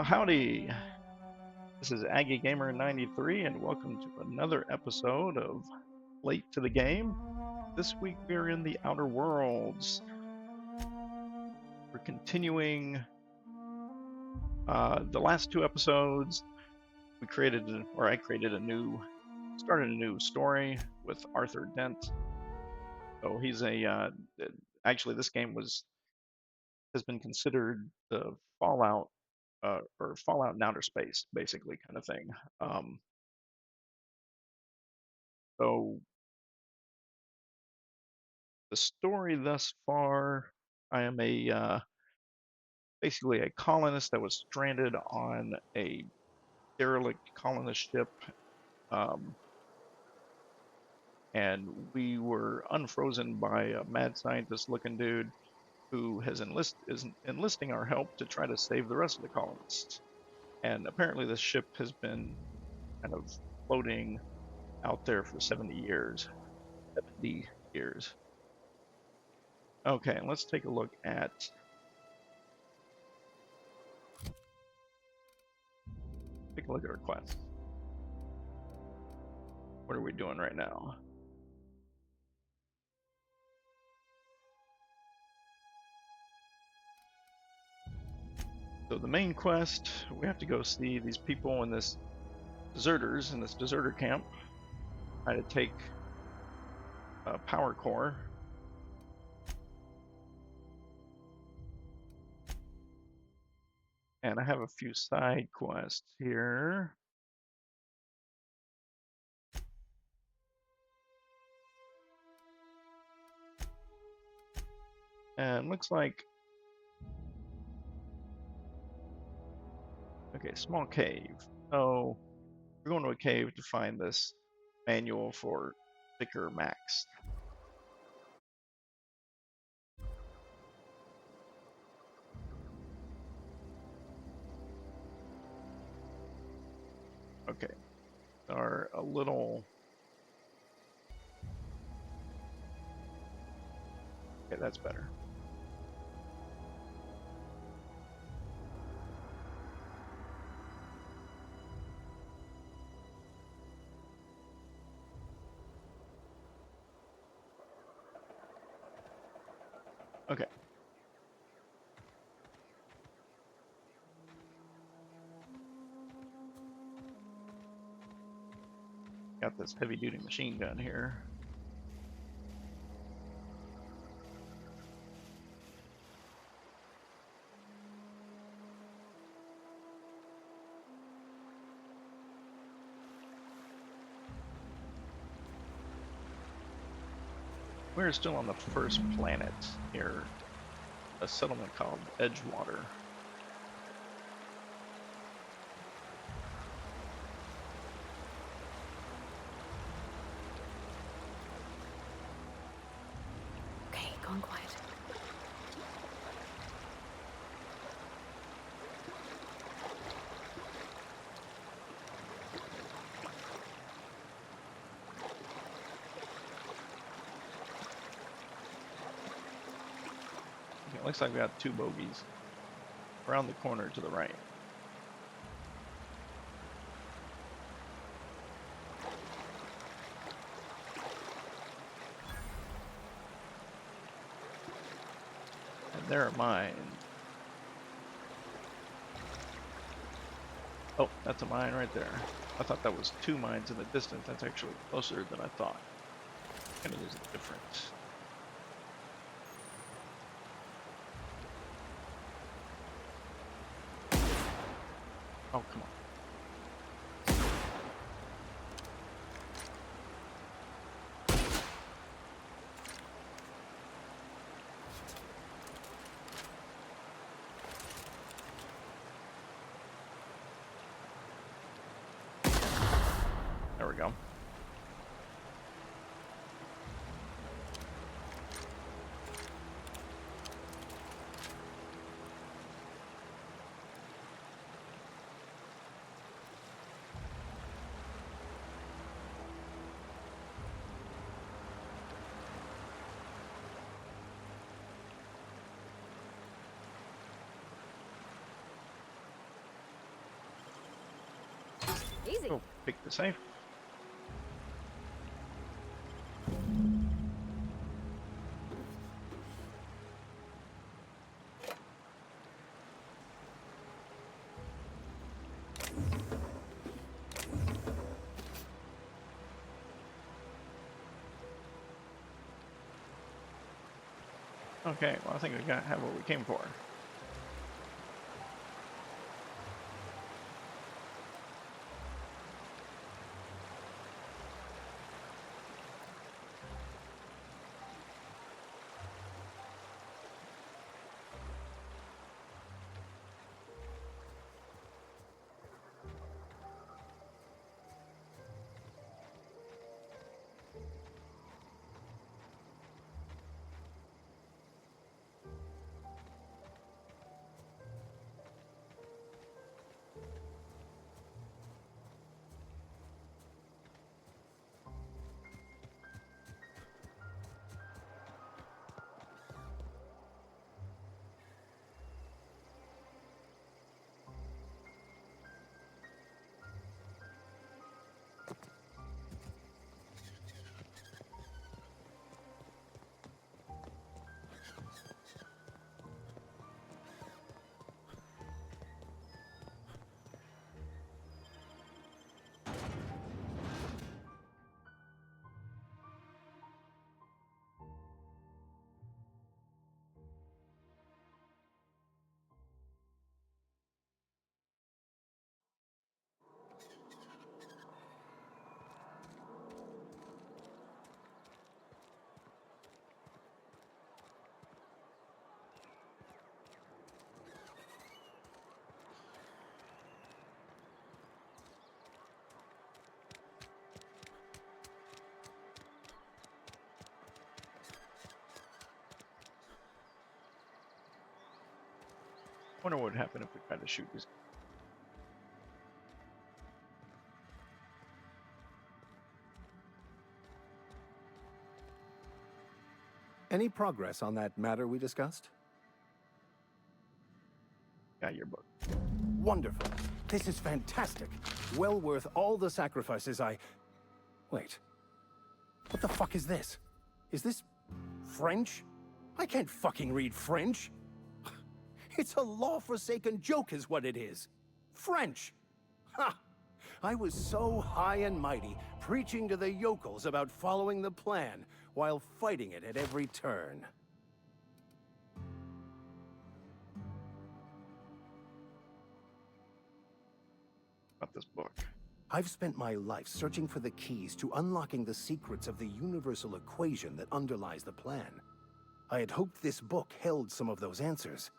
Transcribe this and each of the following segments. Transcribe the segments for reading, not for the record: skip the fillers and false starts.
Well, howdy. This is Aggie Gamer 93, and welcome to another episode of Late to the Game. This week we're in the Outer Worlds. We're continuing the last two episodes. I created started a new story with Arthur Dent. So he's actually this game has been considered the Fallout or Fallout in outer space, basically, kind of thing. So the story thus far, I am basically a colonist that was stranded on a derelict colonist ship, um, and we were unfrozen by a mad scientist-looking dude who is enlisting our help to try to save the rest of the colonists. And apparently, this ship has been kind of floating out there for 70 years. 70 years. Okay, let's take a look at our quest. What are we doing right now? So the main quest, we have to go see these people in this deserter camp, try to take a power core. And I have a few side quests here. And looks like, okay, small cave. So we're going to a cave to find this manual for Thicker Max. Okay, are a little. Okay, that's better. Okay. Got this heavy-duty machine gun here. We're still on the first planet here, a settlement called Edgewater. Okay, gone quiet. It looks like we got two bogies around the corner to the right. And there are mine. Oh, that's a mine right there. I thought that was two mines in the distance. That's actually closer than I thought. And it is a difference. Oh, come on. There we go. Easy. Oh, pick the safe. Okay, well, I think we have what we came for. Wonder what would happen if we tried to shoot these. Any progress on that matter we discussed? Got your book. Wonderful. This is fantastic. Well worth all the sacrifices I... Wait. What the fuck is this? Is this... French? I can't fucking read French. It's a law-forsaken joke is what it is. French! Ha! I was so high and mighty, preaching to the yokels about following the plan, while fighting it at every turn. About this book. I've spent my life searching for the keys to unlocking the secrets of the universal equation that underlies the plan. I had hoped this book held some of those answers.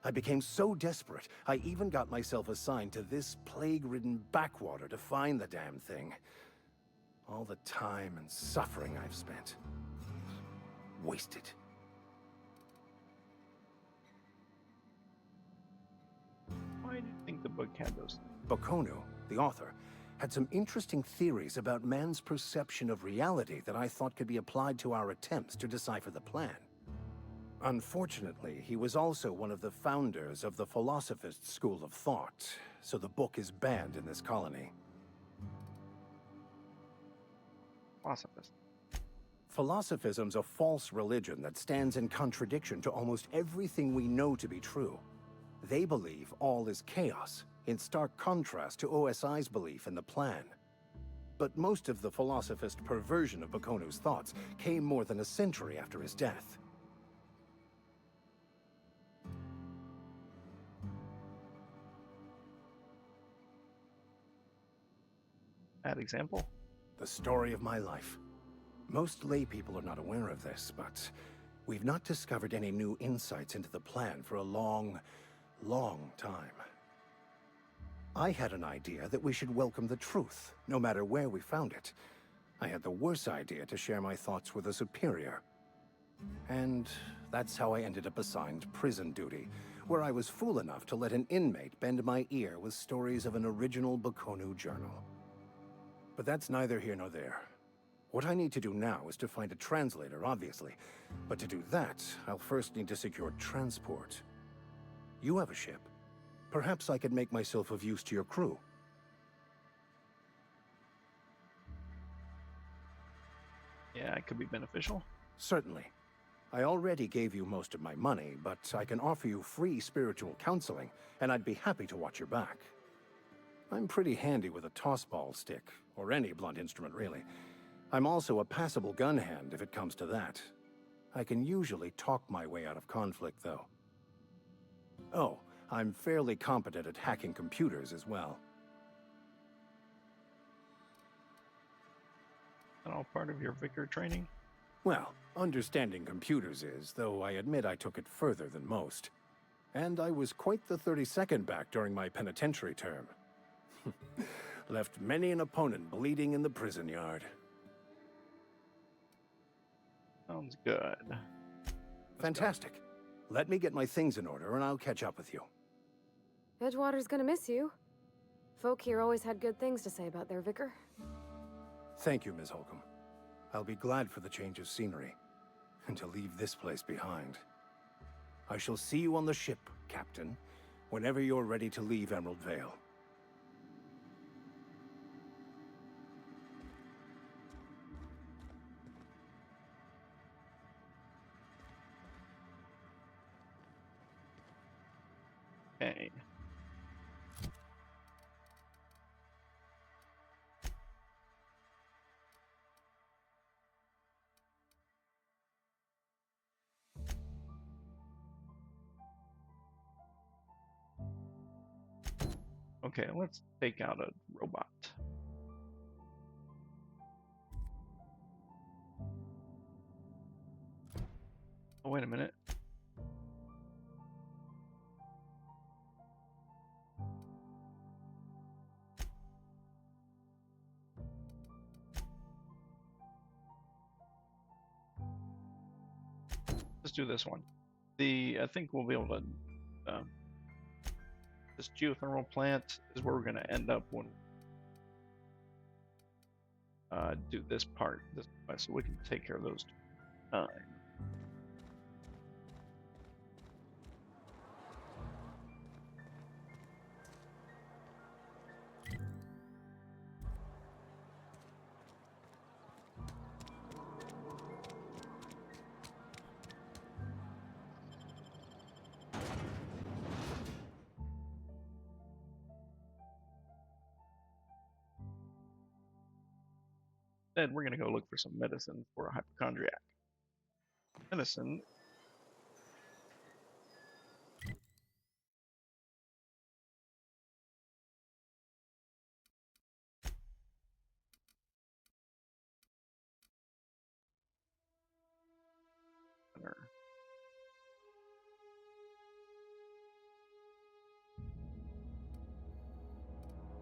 I became so desperate, I even got myself assigned to this plague-ridden backwater to find the damn thing. All the time and suffering I've spent. Wasted. Why do you think the book had those? Bocconu, the author, had some interesting theories about man's perception of reality that I thought could be applied to our attempts to decipher the plan. Unfortunately, he was also one of the founders of the Philosophist school of thought, so the book is banned in this colony. Philosophist. Philosophism's a false religion that stands in contradiction to almost everything we know to be true. They believe all is chaos, in stark contrast to OSI's belief in the plan. But most of the Philosophist perversion of Bocconu's thoughts came more than a century after his death. Bad example? The story of my life. Most lay people are not aware of this, but we've not discovered any new insights into the plan for a long, long time. I had an idea that we should welcome the truth, no matter where we found it. I had the worse idea to share my thoughts with a superior. And that's how I ended up assigned prison duty, where I was fool enough to let an inmate bend my ear with stories of an original Bocconu journal. But that's neither here nor there. What I need to do now is to find a translator, obviously. But to do that, I'll first need to secure transport. You have a ship. Perhaps I could make myself of use to your crew. Yeah, it could be beneficial. Certainly. I already gave you most of my money, but I can offer you free spiritual counseling, and I'd be happy to watch your back. I'm pretty handy with a tossball stick, or any blunt instrument, really. I'm also a passable gun hand if it comes to that. I can usually talk my way out of conflict, though. Oh, I'm fairly competent at hacking computers as well. And all part of your vicar training. Well, understanding computers is, though I admit I took it further than most. And I was quite the 32nd back during my penitentiary term. Left many an opponent bleeding in the prison yard. Sounds good. Fantastic. Let me get my things in order and I'll catch up with you. Edgewater's gonna miss you. Folk here always had good things to say about their vicar. Thank you, Ms. Holcomb. I'll be glad for the change of scenery, and to leave this place behind. I shall see you on the ship, Captain, whenever you're ready to leave Emerald Vale. Okay. Okay, let's take out a robot. Oh, wait a minute. Let's do this one. I think we'll be able to. This geothermal plant is where we're going to end up when do this part this way, so we can take care of those two. Then we're going to go look for some medicine for a hypochondriac. Medicine.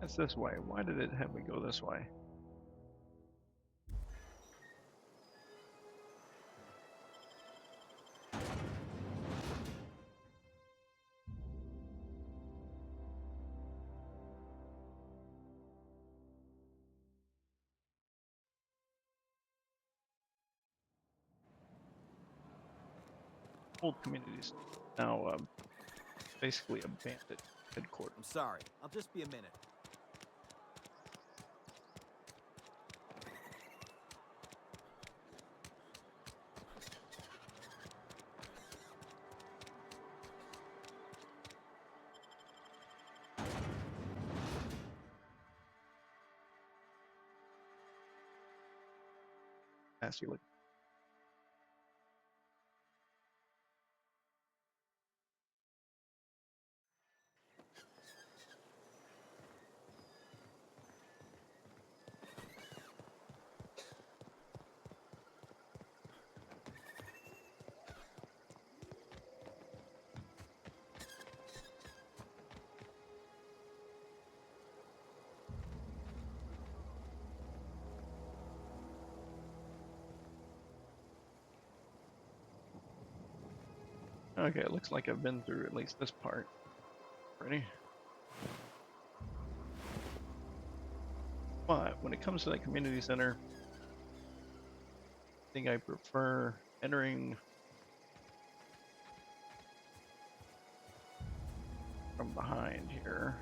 That's this way. Why did it have me go this way? Old communities now basically a bandit headquarters. I'm sorry. I'll just be a minute. Nasty look. Okay, it looks like I've been through at least this part. Ready? But when it comes to that community center, I think I prefer entering from behind here.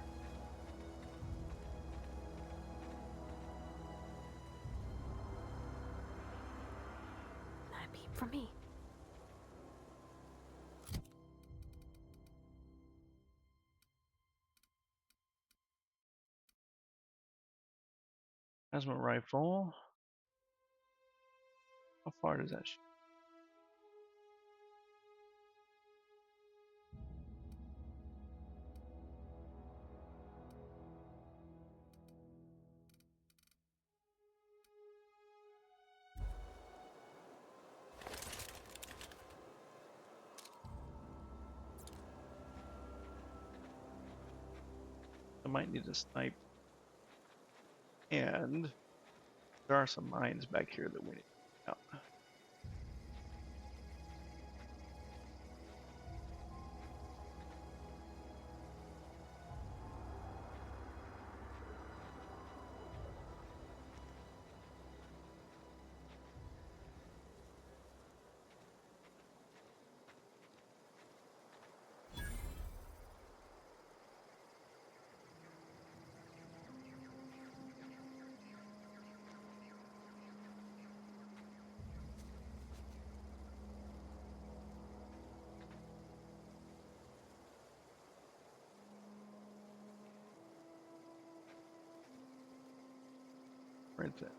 from me. Plasma rifle. How far does that shoot? I might need to snipe. And there are some mines back here that we need to out. Right there.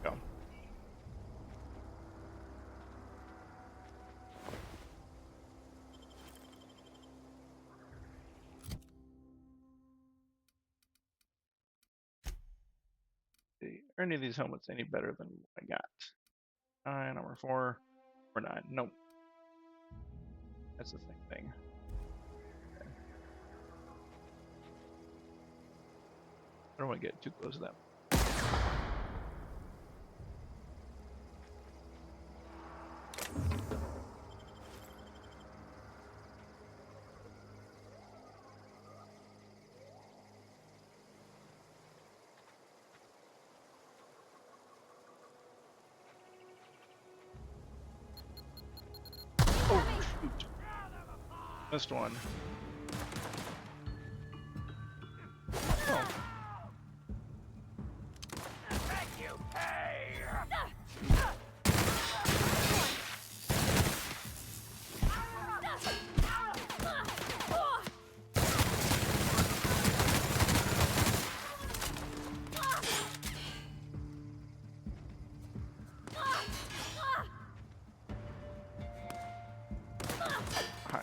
Go. Are any of these helmets any better than what I got? 9, number 4, or 9. Nope. That's the same thing. Okay. I don't want to get too close to that. Oh, shoot. Missed one. Oh. Hi.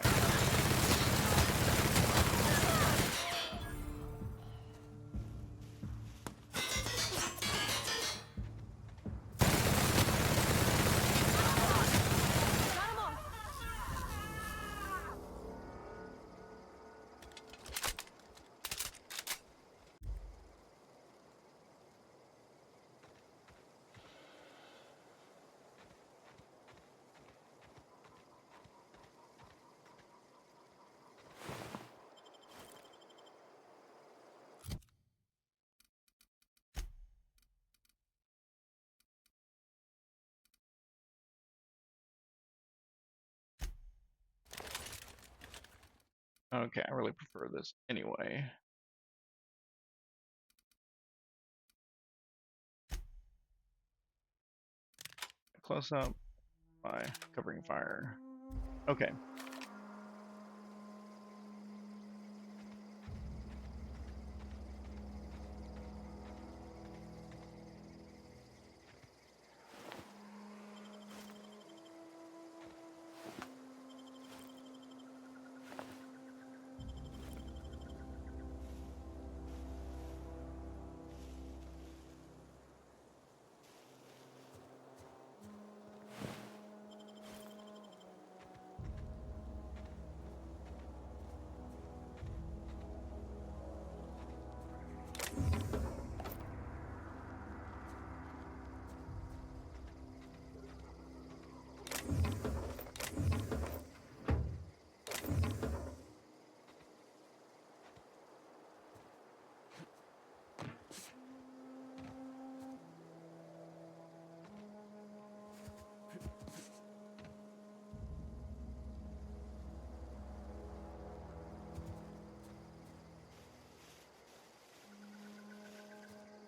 Okay, I really prefer this anyway. Close up by covering fire. Okay.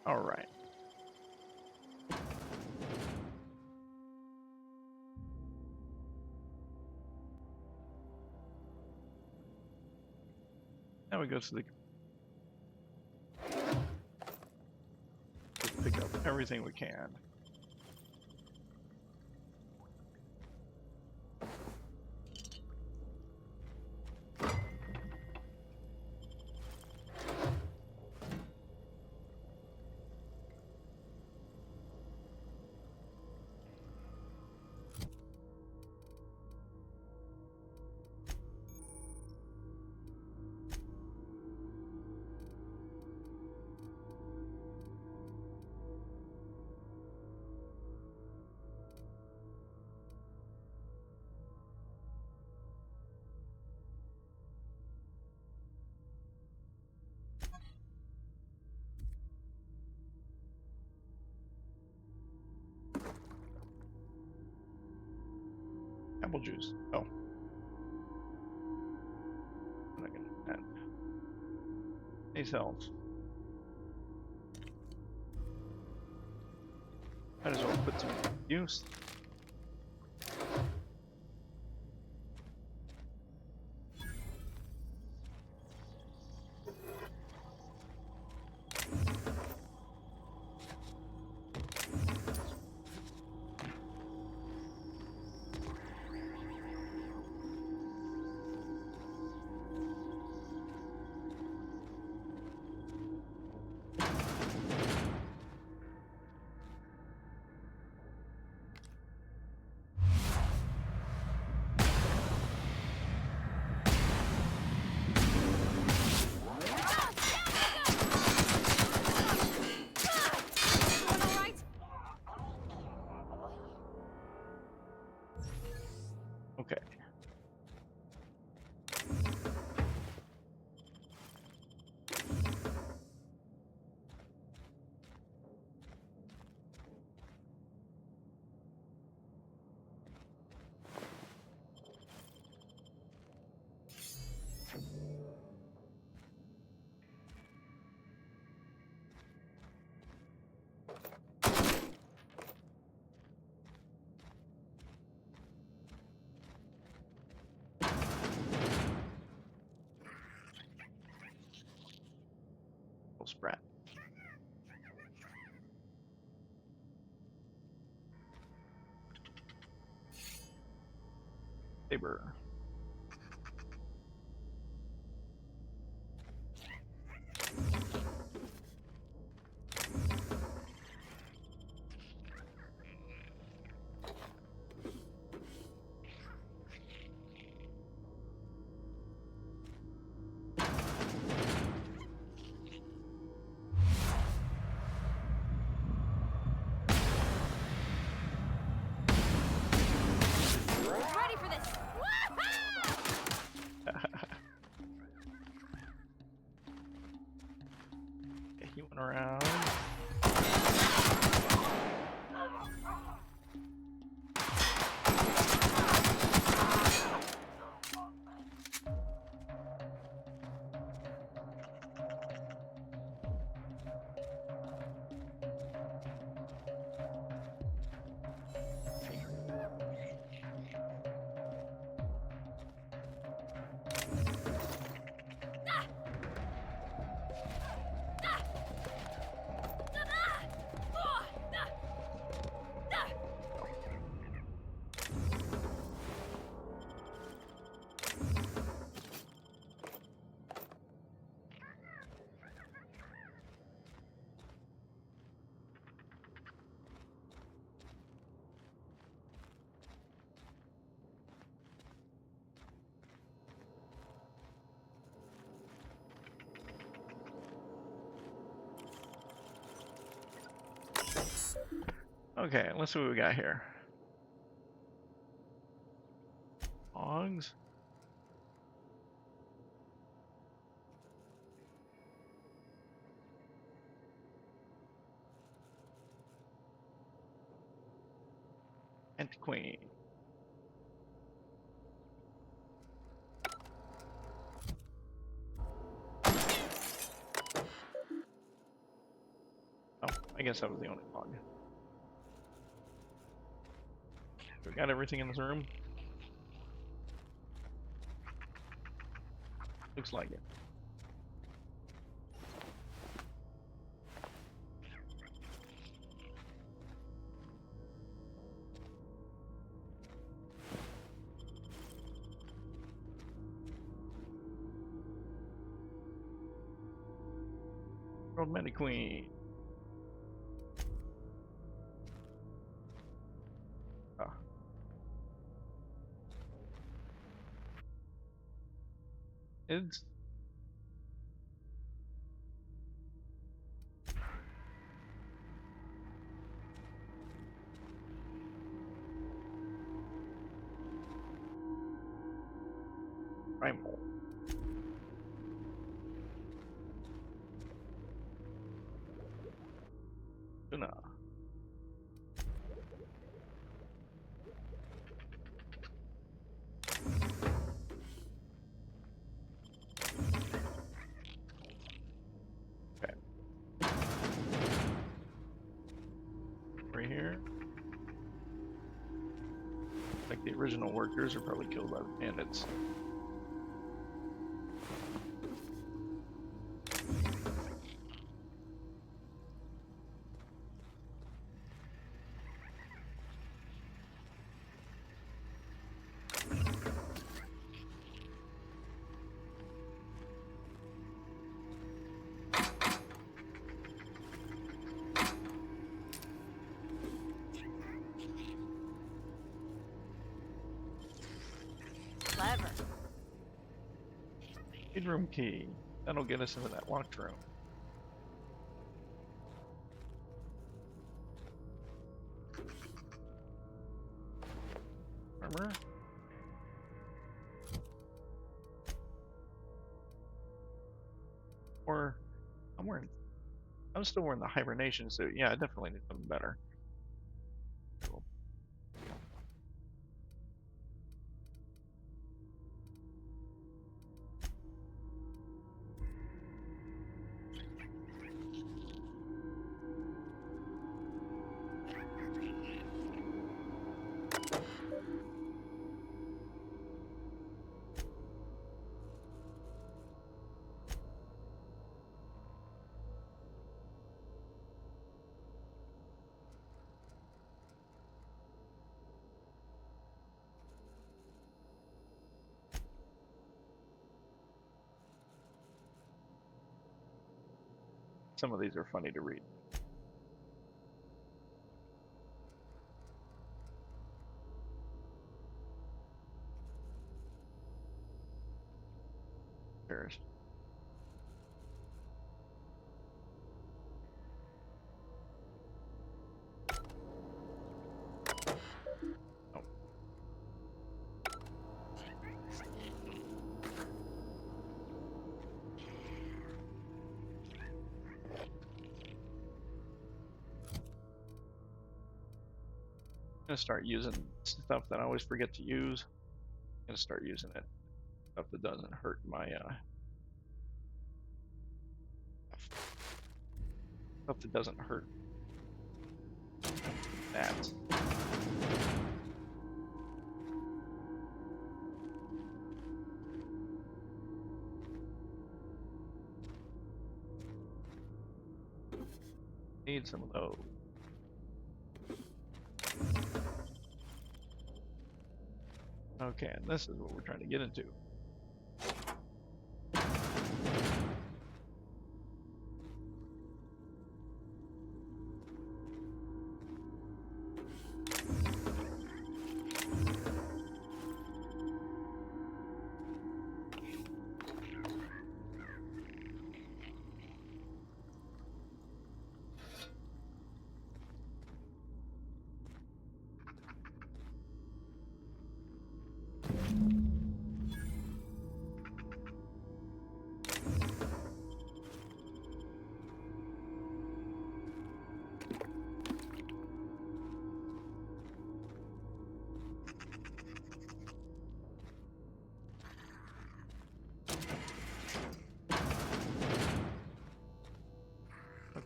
All right. Now we go to the just pick up everything we can. Apple juice. Oh. I'm not gonna do that. These health. Might as well put some use. Okay. Sprat. Saber. Ready for this! Okay, he went around. Okay, let's see what we got here. Logs. Antiquae. Oh, I guess that was the only log. We got everything in this room? Looks like it. World Queen. Oh. It's primal. Tuna. Okay. Right here. Like the original workers are probably killed by the bandits. Clever. Bedroom key. That'll get us into that locked room. Armor. Or I'm still wearing the hibernation suit. Yeah, I definitely need something better. Cool. Some of these are funny to read. Paris. Oh. I'm gonna start using stuff that I always forget to use. I'm gonna start using it. Stuff that doesn't hurt my stuff that doesn't hurt that. Need some of those. Okay, and this is what we're trying to get into.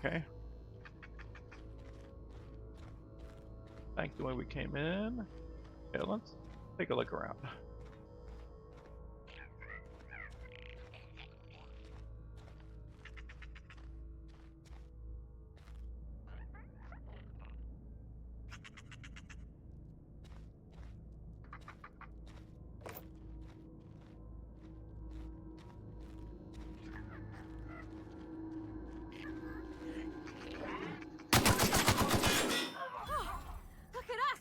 Okay. Back the way we came in. Okay, let's take a look around. Look at us!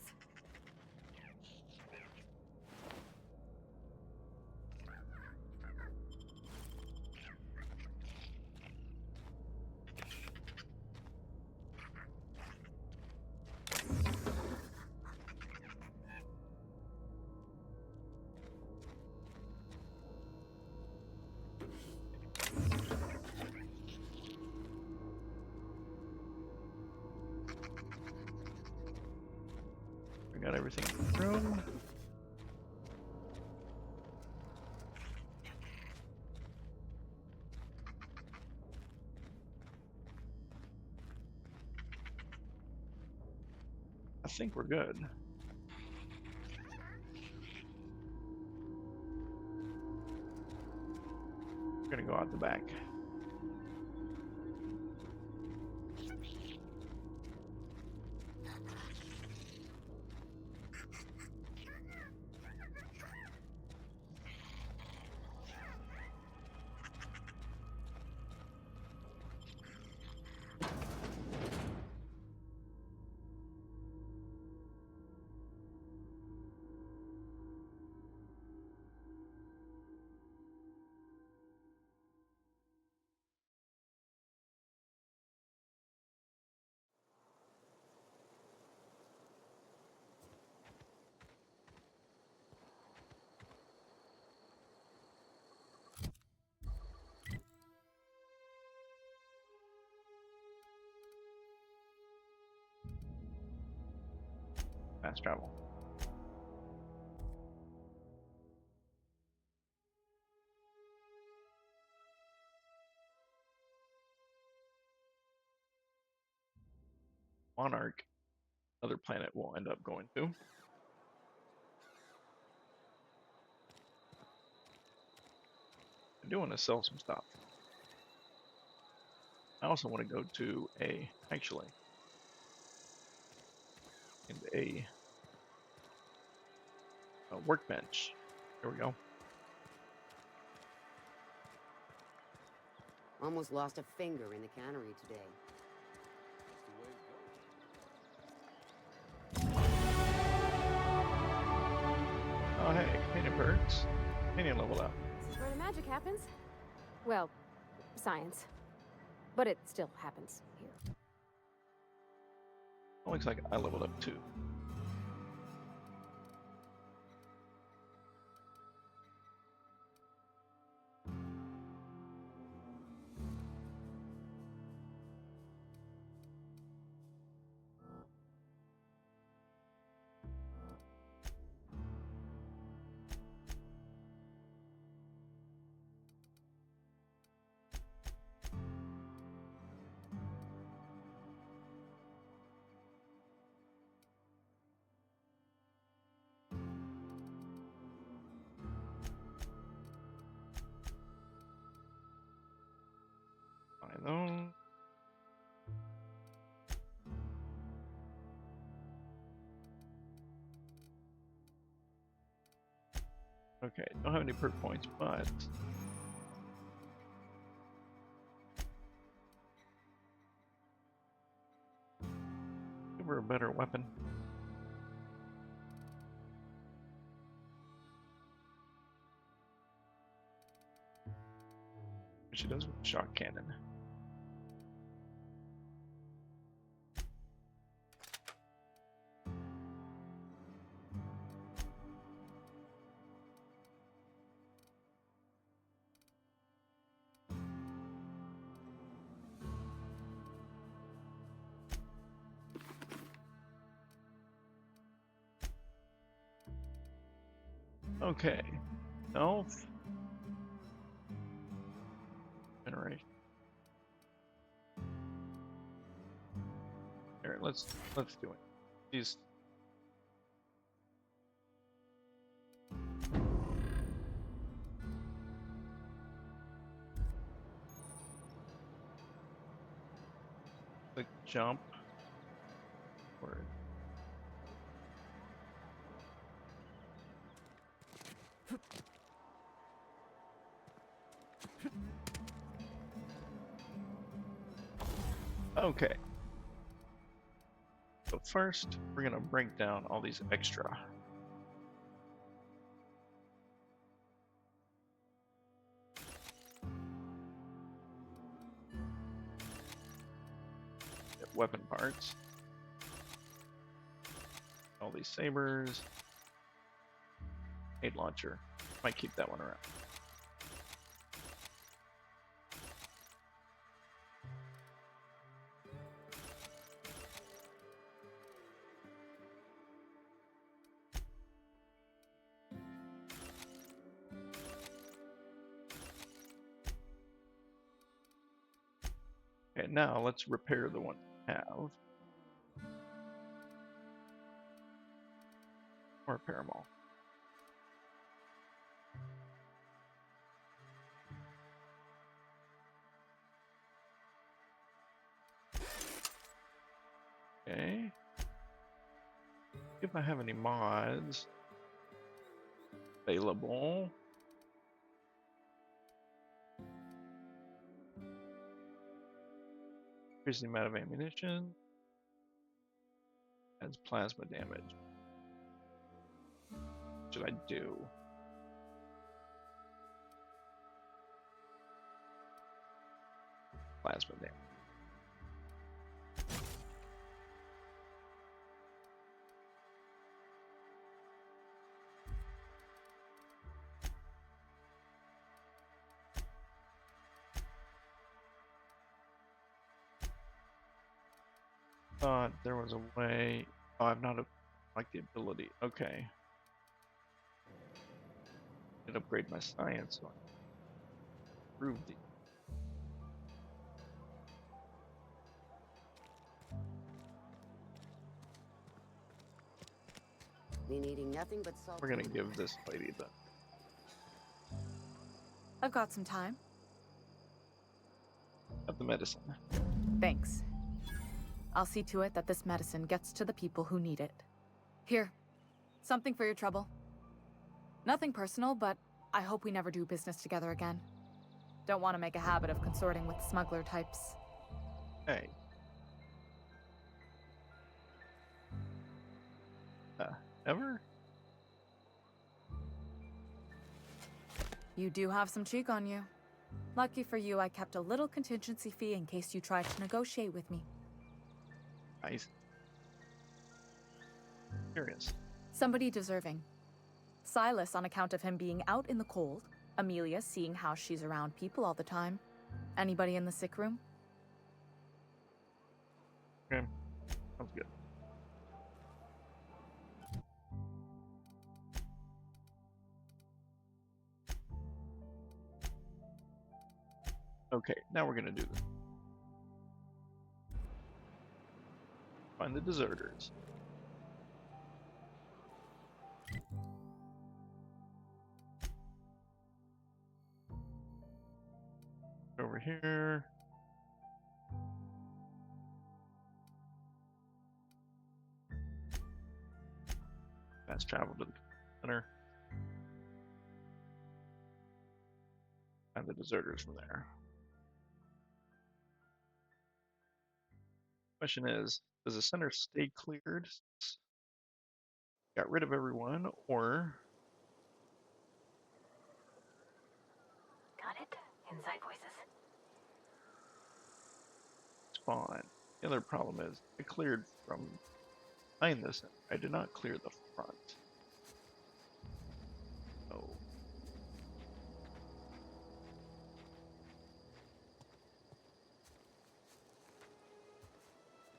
We got everything in the room. I think we're good. We're gonna go out the back. Fast travel. Monarch, another planet we'll end up going to. I do want to sell some stuff. I also want to go to a workbench. Here we go. Almost lost a finger in the cannery today. Oh hey, companion perks. Companion leveled up. This is where the magic happens. Well, science. But it still happens here. It looks like I leveled up too. Buy those. Okay, don't have any perk points, but give her a better weapon. She does with shock cannon. Okay, health. Generation. right, let's do it. These. Click jump. Or okay. So first, we're gonna break down all these extra. Weapon parts. All these sabers. Grenade launcher. Might keep that one around. Okay, now let's repair the one we have. Or repair them all. Okay. If I have any mods available. Increase the amount of ammunition. Adds plasma damage. What should I do? Plasma damage. Thought there was a way. Oh, I've not like the ability. Okay. I'd upgrade my science so I can improve the. Been eating nothing but salt. We're gonna give this lady the. I've got some time. Of the medicine. Thanks. I'll see to it that this medicine gets to the people who need it. Here, something for your trouble. Nothing personal, but I hope we never do business together again. Don't want to make a habit of consorting with smuggler types. Hey. Ever? You do have some cheek on you. Lucky for you, I kept a little contingency fee in case you tried to negotiate with me. Nice. Curious. Somebody deserving. Silas on account of him being out in the cold. Amelia seeing how she's around people all the time. Anybody in the sick room? Okay. Sounds good. Okay, now we're gonna do this. Find the deserters. Over here. Fast travel to the center. Find the deserters from there. Question is, does the center stay cleared? Got rid of everyone, or Got it? Inside voices. spawn? The other problem is I cleared from behind the center. I did not clear the front. Oh.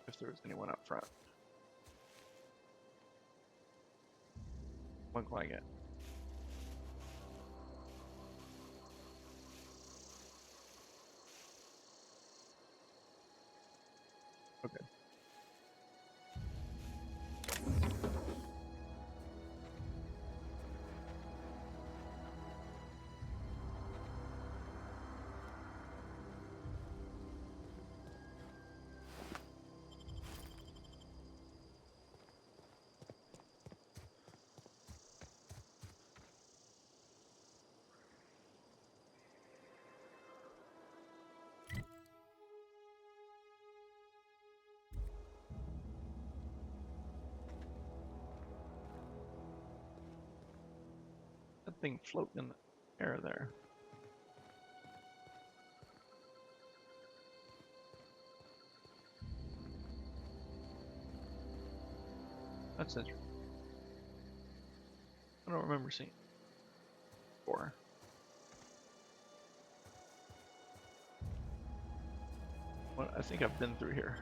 If there was anyone up front. Look like it. Okay. something floating in the air there. That's interesting. I don't remember seeing it before. Well, I think I've been through here.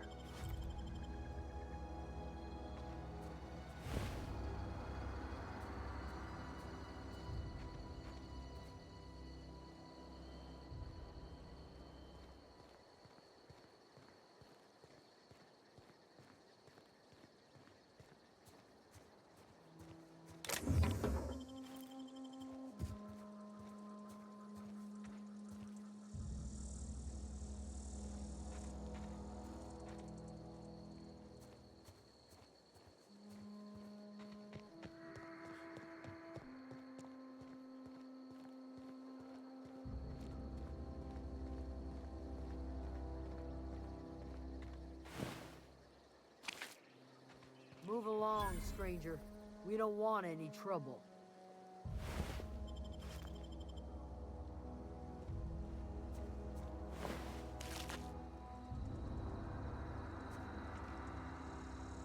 Move along, stranger. We don't want any trouble.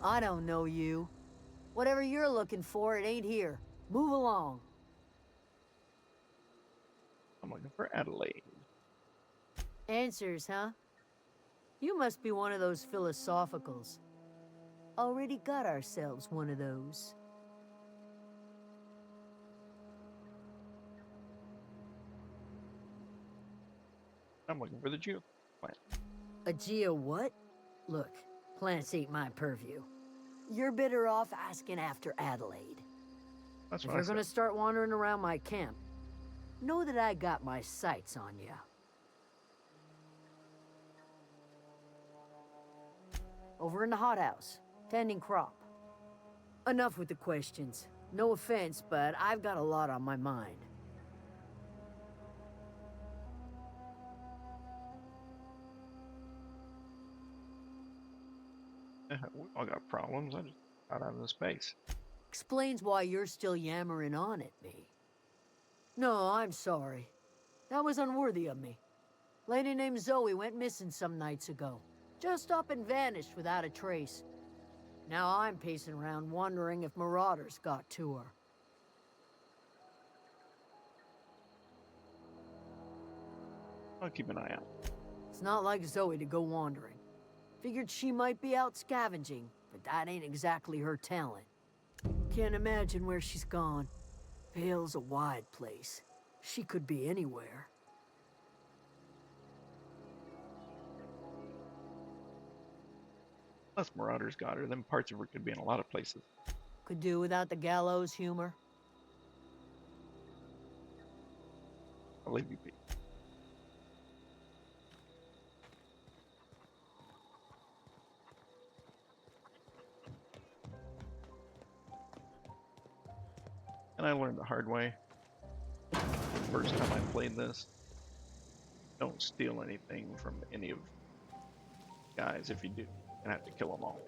I don't know you. Whatever you're looking for, it ain't here. Move along. I'm looking for Adelaide. Answers, huh? You must be one of those philosophicals. Already got ourselves one of those. I'm looking for the Geo plant. A geo what? Look, plants ain't my purview. You're better off asking after Adelaide. That's If what I you're said. gonna start wandering around my camp, know that I got my sights on you. Over in the hothouse, tending crop. Enough with the questions. No offense, but I've got a lot on my mind. We all got problems. I just got out of the space. Explains why you're still yammering on at me. No, I'm sorry. That was unworthy of me. Lady named Zoe went missing some nights ago. Just up and vanished without a trace. Now I'm pacing around wondering if marauders got to her. I'll keep an eye out. It's not like Zoe to go wandering. Figured she might be out scavenging, but that ain't exactly her talent. Can't imagine where she's gone. Vale's a wide place. She could be anywhere. Unless Marauders got her, then parts of her could be in a lot of places. Could do without the gallows humor. I'll leave you be. And I learned the hard way. The first time I played this, don't steal anything from any of the guys. If you do, you're gonna have to kill them all.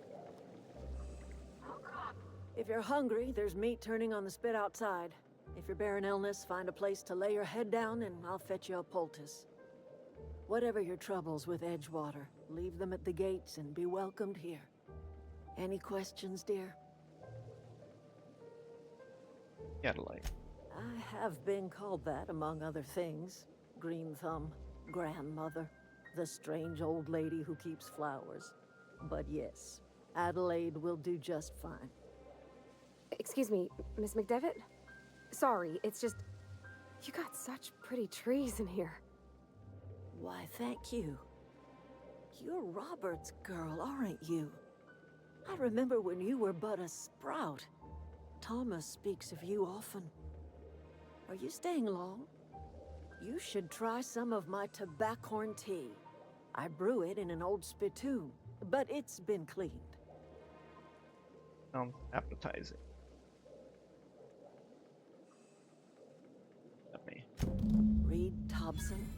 If you're hungry, there's meat turning on the spit outside. If you're bearing illness, find a place to lay your head down and I'll fetch you a poultice. Whatever your troubles with Edgewater, leave them at the gates and be welcomed here. Any questions, dear? Adelaide. I have been called that, among other things. Green Thumb, grandmother, the strange old lady who keeps flowers. But yes, Adelaide will do just fine. Excuse me, Miss McDevitt? Sorry, it's just... You got such pretty trees in here. Why, thank you. You're Robert's girl, aren't you? I remember when you were but a sprout. Thomas speaks of you often. Are you staying long? You should try some of my tobaccorn tea. I brew it in an old spittoon, but it's been cleaned. Sounds appetizing. Let me. Reed Thompson?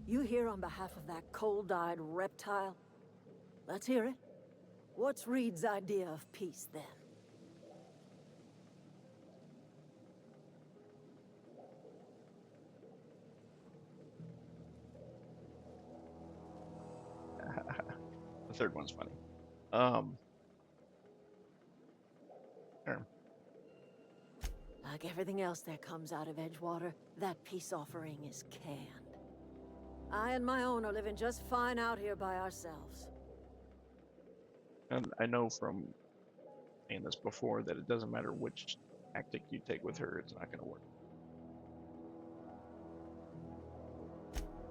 You here on behalf of that cold-eyed reptile? Let's hear it. What's Reed's idea of peace, then? third one's funny. There. Like everything else that comes out of Edgewater, that peace offering is canned. I and my own are living just fine out here by ourselves. And I know from saying this before that it doesn't matter which tactic you take with her, it's not going to work.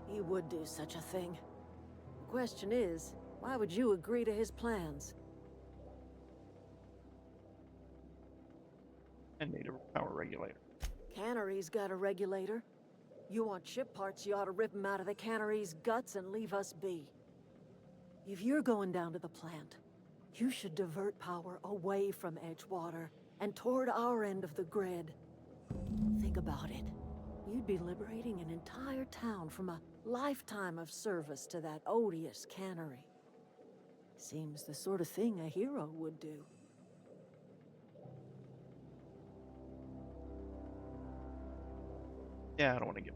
He would do such a thing. The question is, why would you agree to his plans? And need a power regulator. Cannery's got a regulator. You want ship parts, you ought to rip them out of the cannery's guts and leave us be. If you're going down to the plant, you should divert power away from Edgewater and toward our end of the grid. Think about it. You'd be liberating an entire town from a lifetime of service to that odious cannery. Seems the sort of thing a hero would do. Yeah, I don't want to give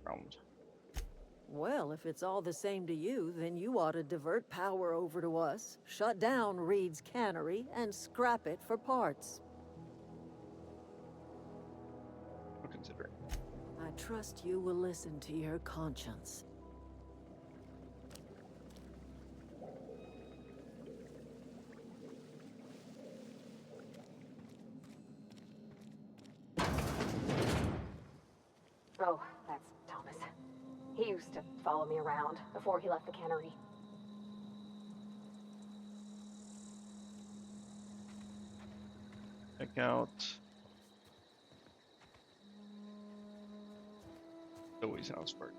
problems. Well, if it's all the same to you, then you ought to divert power over to us, shut down Reed's cannery, and scrap it for parts. I'll consider it. I trust you will listen to your conscience. Oh, that's Thomas. He used to follow me around before he left the cannery. Check out Zoe's house first.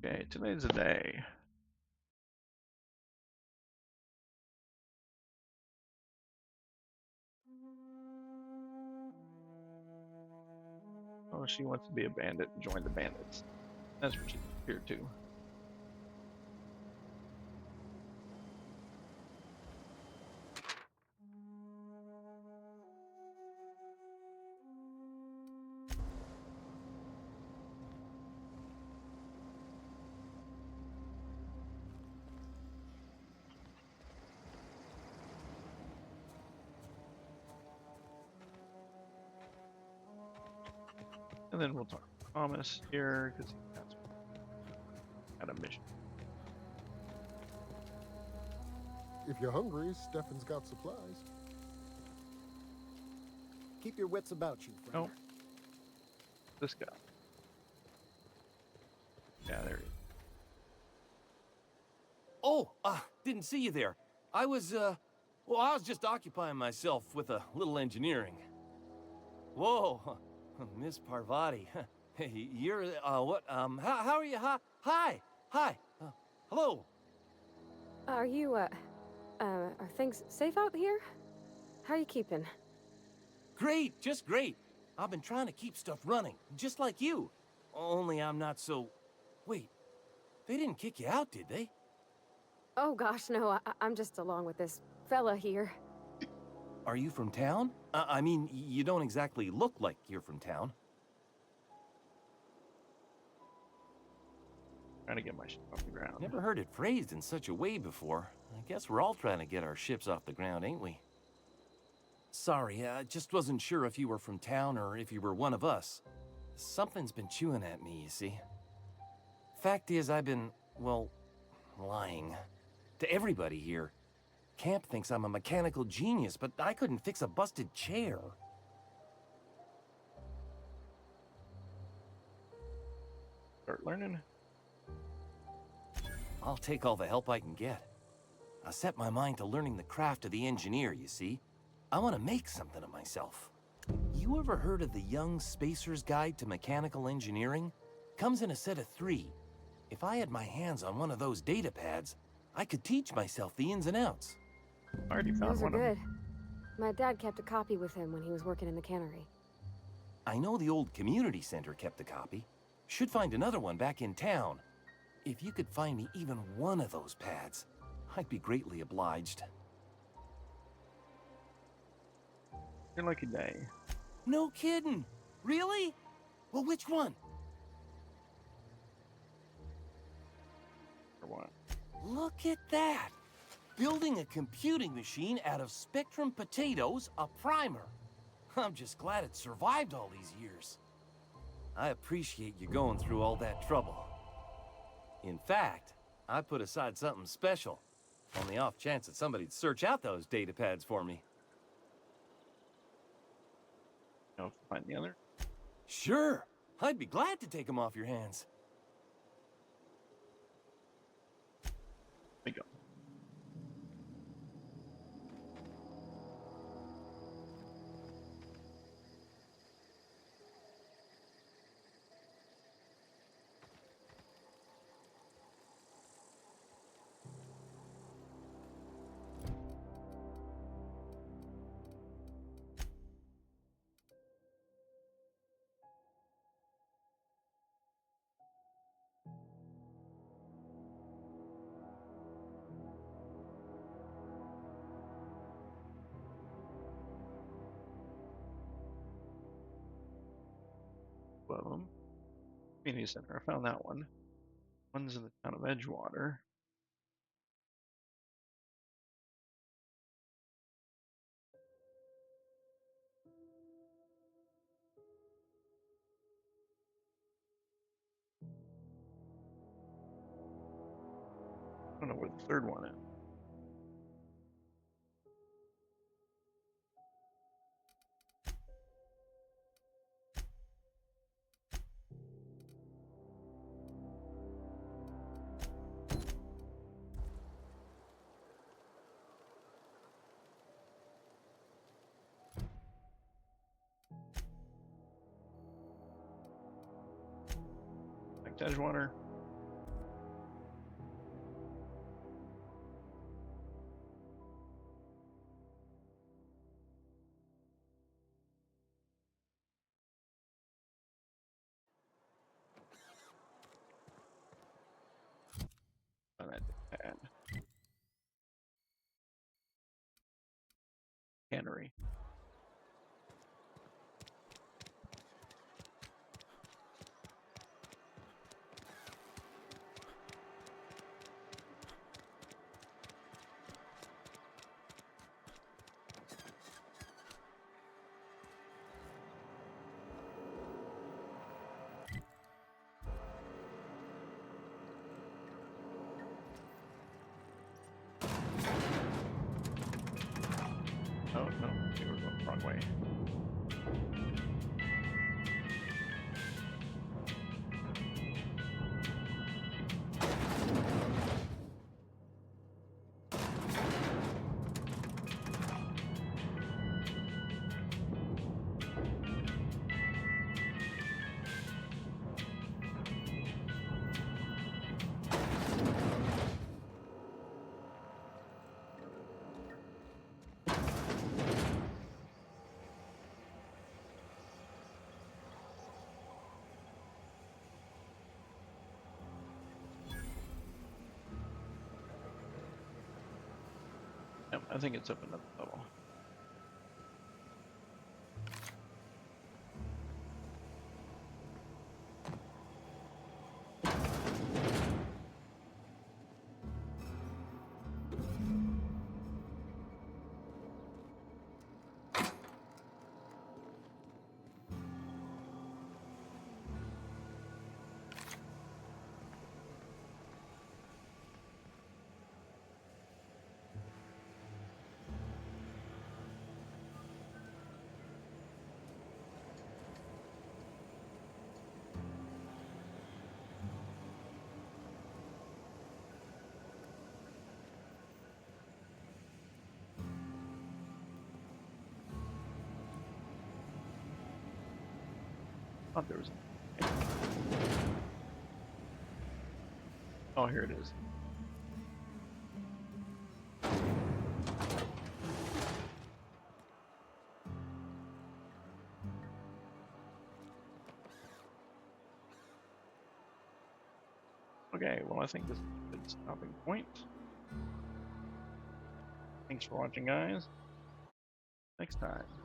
Okay, today's the day. Oh, she wants to be a bandit and join the bandits. That's what she's here too. And then we'll talk to Thomas here because that's got a mission. If you're hungry, Stefan's got supplies. Keep your wits about you, friend. Oh, this guy. Yeah, there he is. Oh, didn't see you there. I was just occupying myself with a little engineering. Whoa, Miss Parvati. Hey, you're, what, how are you? Hi, hello. Are you, are things safe out here? How are you keeping? Great, just great. I've been trying to keep stuff running, just like you. Only I'm not so... Wait, they didn't kick you out, did they? Oh gosh, no, I'm just along with this fella here. Are you from town? I mean, you don't exactly look like you're from town. Trying to get my ship off the ground. Never heard it phrased in such a way before. I guess we're all trying to get our ships off the ground, ain't we? Sorry, I just wasn't sure if you were from town or if you were one of us. Something's been chewing at me, you see. Fact is, I've been, well, lying. To everybody here. Camp thinks I'm a mechanical genius, but I couldn't fix a busted chair. Start learning. I'll take all the help I can get. I set my mind to learning the craft of the engineer, you see. I want to make something of myself. You ever heard of the Young Spacer's Guide to Mechanical Engineering? Comes in a set of 3. If I had my hands on one of those data pads, I could teach myself the ins and outs. I already found Those are one of them. good. My dad kept a copy with him when he was working in the cannery. I know the old community center kept a copy. Should find another one back in town. If you could find me even one of those pads, I'd be greatly obliged. Your lucky day. No kidding. Really? Well, which one? Or what? Look at that. Building a computing machine out of Spectrum potatoes, a primer. I'm just glad it survived all these years. I appreciate you going through all that trouble. In fact, I put aside something special, on the off chance that somebody'd search out those data pads for me. No, find the other. Sure, I'd be glad to take them off your hands. There we go. Community Center. I found that one. One's in the town of Edgewater. I don't know where the third one is. Back to Edgewater. Find that pad. Cannery. Oh no, we were going the wrong way. Yep, I think it's up another level. Thought there was. Oh, here it is. Okay, well, I think this is a good stopping point. Thanks for watching, guys. Next time.